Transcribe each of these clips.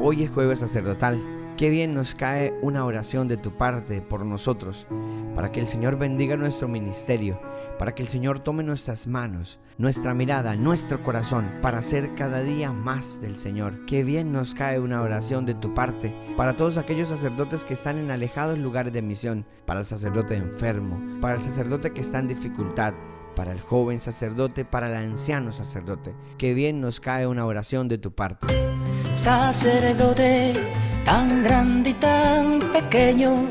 Hoy es jueves sacerdotal. Qué bien nos cae una oración de tu parte por nosotros, para que el Señor bendiga nuestro ministerio, para que el Señor tome nuestras manos, nuestra mirada, nuestro corazón, para ser cada día más del Señor. Qué bien nos cae una oración de tu parte, para todos aquellos sacerdotes que están en alejados lugares de misión, para el sacerdote enfermo, para el sacerdote que está en dificultad, para el joven sacerdote, para el anciano sacerdote. Qué bien nos cae una oración de tu parte. Sacerdote tan grande y tan pequeño,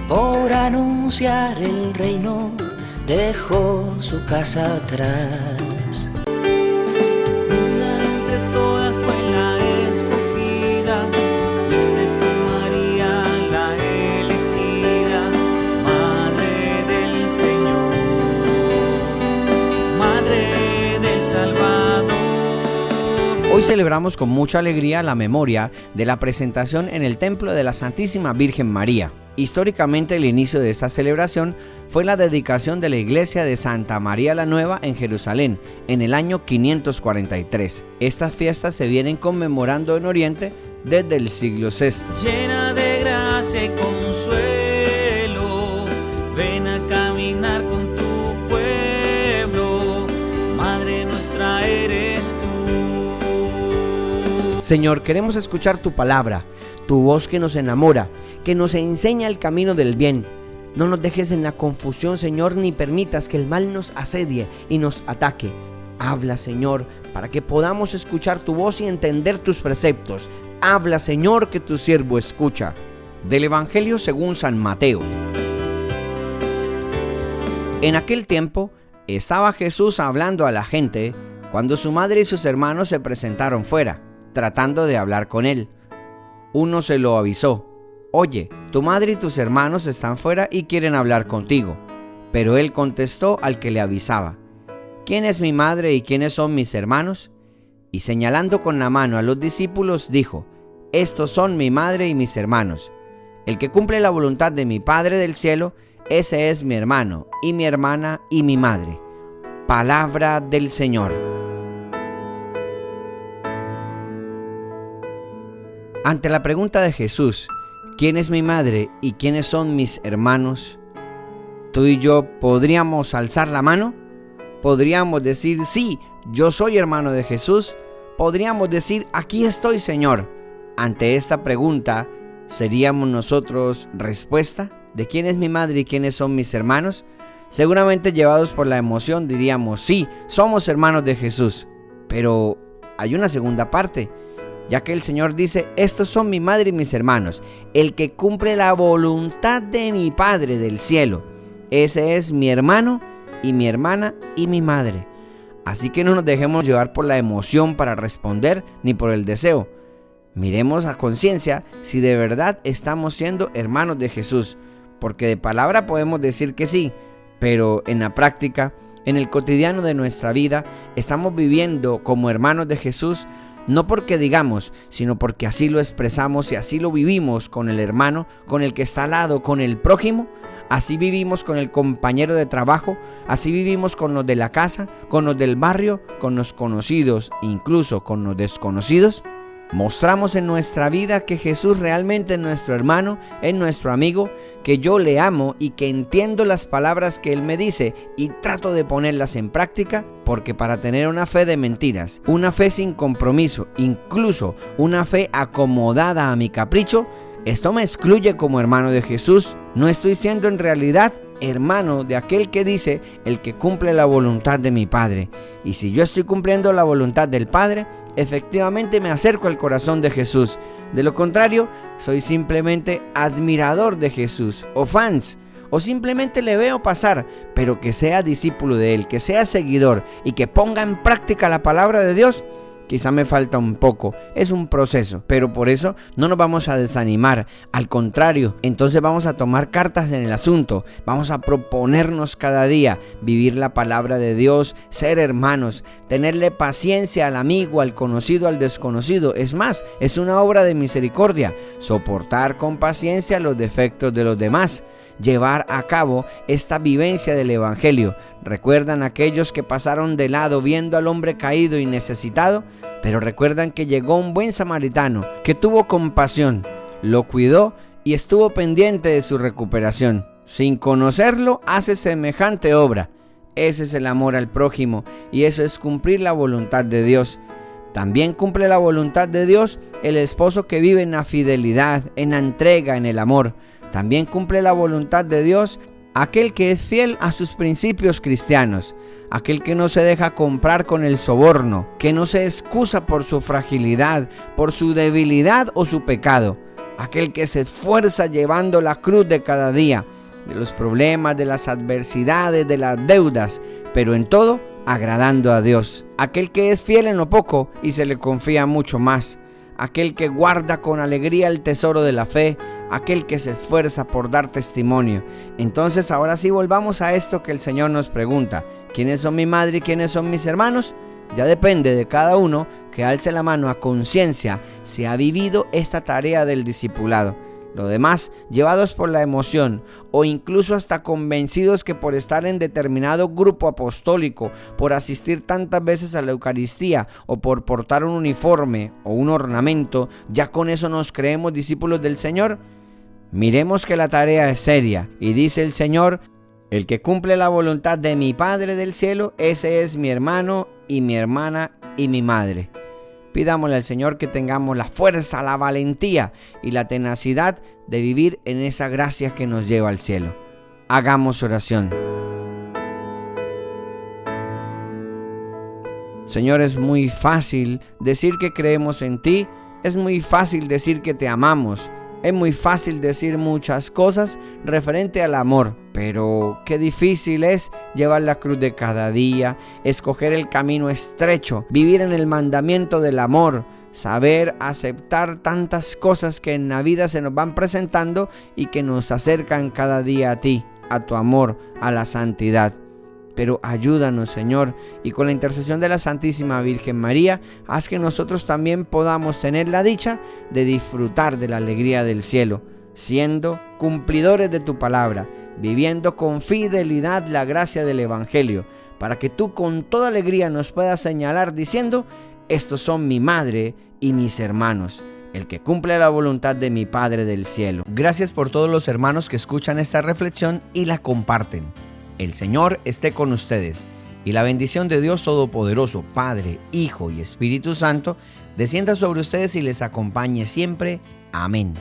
por anunciar el reino, dejó su casa atrás. Una entre todas fue la escogida, fuiste tú, María, la elegida, Madre del Señor, Madre del Salvador. Hoy celebramos con mucha alegría la memoria de la presentación en el templo de la Santísima Virgen María. Históricamente, el inicio de esta celebración fue la dedicación de la iglesia de Santa María la Nueva en Jerusalén en el año 543. Estas fiestas se vienen conmemorando en Oriente desde el siglo VI. Llena de gracia y consuelo, ven a caminar con tu pueblo, Madre nuestra eres tú. Señor, queremos escuchar tu palabra, tu voz que nos enamora, que nos enseña el camino del bien. No nos dejes en la confusión, Señor, ni permitas que el mal nos asedie y nos ataque. Habla, Señor, para que podamos escuchar tu voz y entender tus preceptos. Habla, Señor, que tu siervo escucha. Del Evangelio según San Mateo. En aquel tiempo estaba Jesús hablando a la gente cuando su madre y sus hermanos se presentaron fuera, tratando de hablar con él. Uno se lo avisó: oye, tu madre y tus hermanos están fuera y quieren hablar contigo. Pero él contestó al que le avisaba: ¿quién es mi madre y quiénes son mis hermanos? Y señalando con la mano a los discípulos dijo: estos son mi madre y mis hermanos. El que cumple la voluntad de mi Padre del cielo, ese es mi hermano y mi hermana y mi madre. Palabra del Señor. Ante la pregunta de Jesús, ¿quién es mi madre y quiénes son mis hermanos?, tú y yo podríamos alzar la mano, podríamos decir: sí, yo soy hermano de Jesús, podríamos decir: aquí estoy, Señor. Ante esta pregunta, ¿seríamos nosotros respuesta de quién es mi madre y quiénes son mis hermanos? Seguramente llevados por la emoción diríamos: sí, somos hermanos de Jesús. Pero hay una segunda parte, ya que el Señor dice: estos son mi madre y mis hermanos, el que cumple la voluntad de mi Padre del cielo, ese es mi hermano y mi hermana y mi madre. Así que no nos dejemos llevar por la emoción para responder ni por el deseo. Miremos a conciencia si de verdad estamos siendo hermanos de Jesús, porque de palabra podemos decir que sí, pero en la práctica, en el cotidiano de nuestra vida, estamos viviendo como hermanos de Jesús. No porque digamos, sino porque así lo expresamos y así lo vivimos con el hermano, con el que está al lado, con el prójimo. Así vivimos con el compañero de trabajo, así vivimos con los de la casa, con los del barrio, con los conocidos, incluso con los desconocidos. Mostramos en nuestra vida que Jesús realmente es nuestro hermano, es nuestro amigo, que yo le amo y que entiendo las palabras que Él me dice y trato de ponerlas en práctica, porque para tener una fe de mentiras, una fe sin compromiso, incluso una fe acomodada a mi capricho, esto me excluye como hermano de Jesús. No estoy siendo en realidad hermano de aquel que dice: el que cumple la voluntad de mi Padre. Y si yo estoy cumpliendo la voluntad del Padre, efectivamente me acerco al corazón de Jesús. De lo contrario, soy simplemente admirador de Jesús, o fans, o simplemente le veo pasar, pero que sea discípulo de Él, que sea seguidor y que ponga en práctica la palabra de Dios. Quizá me falta un poco, es un proceso, pero por eso no nos vamos a desanimar, al contrario, entonces vamos a tomar cartas en el asunto, vamos a proponernos cada día vivir la palabra de Dios, ser hermanos, tenerle paciencia al amigo, al conocido, al desconocido. Es más, es una obra de misericordia, soportar con paciencia los defectos de los demás. Llevar a cabo esta vivencia del Evangelio. ¿Recuerdan aquellos que pasaron de lado viendo al hombre caído y necesitado? Pero recuerdan que llegó un buen samaritano que tuvo compasión, lo cuidó y estuvo pendiente de su recuperación. Sin conocerlo, hace semejante obra. Ese es el amor al prójimo y eso es cumplir la voluntad de Dios. También cumple la voluntad de Dios el esposo que vive en la fidelidad, en la entrega, en el amor. También cumple la voluntad de Dios aquel que es fiel a sus principios cristianos, aquel que no se deja comprar con el soborno, que no se excusa por su fragilidad, por su debilidad o su pecado, aquel que se esfuerza llevando la cruz de cada día, de los problemas, de las adversidades, de las deudas, pero en todo agradando a Dios, aquel que es fiel en lo poco y se le confía mucho más, aquel que guarda con alegría el tesoro de la fe, aquel que se esfuerza por dar testimonio. Entonces ahora sí volvamos a esto que el Señor nos pregunta: ¿quiénes son mi madre y quiénes son mis hermanos? Ya depende de cada uno que alce la mano a conciencia si ha vivido esta tarea del discipulado. Lo demás, llevados por la emoción o incluso hasta convencidos que por estar en determinado grupo apostólico, por asistir tantas veces a la Eucaristía o por portar un uniforme o un ornamento, ya con eso nos creemos discípulos del Señor. Miremos que la tarea es seria y dice el Señor: el que cumple la voluntad de mi Padre del cielo, ese es mi hermano y mi hermana y mi madre. Pidámosle al Señor que tengamos la fuerza, la valentía y la tenacidad de vivir en esa gracia que nos lleva al cielo. Hagamos oración. Señor, es muy fácil decir que creemos en ti, es muy fácil decir que te amamos, es muy fácil decir muchas cosas referente al amor, pero qué difícil es llevar la cruz de cada día, escoger el camino estrecho, vivir en el mandamiento del amor, saber aceptar tantas cosas que en la vida se nos van presentando y que nos acercan cada día a ti, a tu amor, a la santidad. Pero ayúdanos, Señor, y con la intercesión de la Santísima Virgen María, haz que nosotros también podamos tener la dicha de disfrutar de la alegría del cielo, siendo cumplidores de tu palabra, viviendo con fidelidad la gracia del Evangelio, para que tú con toda alegría nos puedas señalar diciendo: estos son mi madre y mis hermanos, el que cumple la voluntad de mi Padre del cielo. Gracias por todos los hermanos que escuchan esta reflexión y la comparten. El Señor esté con ustedes, y la bendición de Dios Todopoderoso, Padre, Hijo y Espíritu Santo, descienda sobre ustedes y les acompañe siempre. Amén.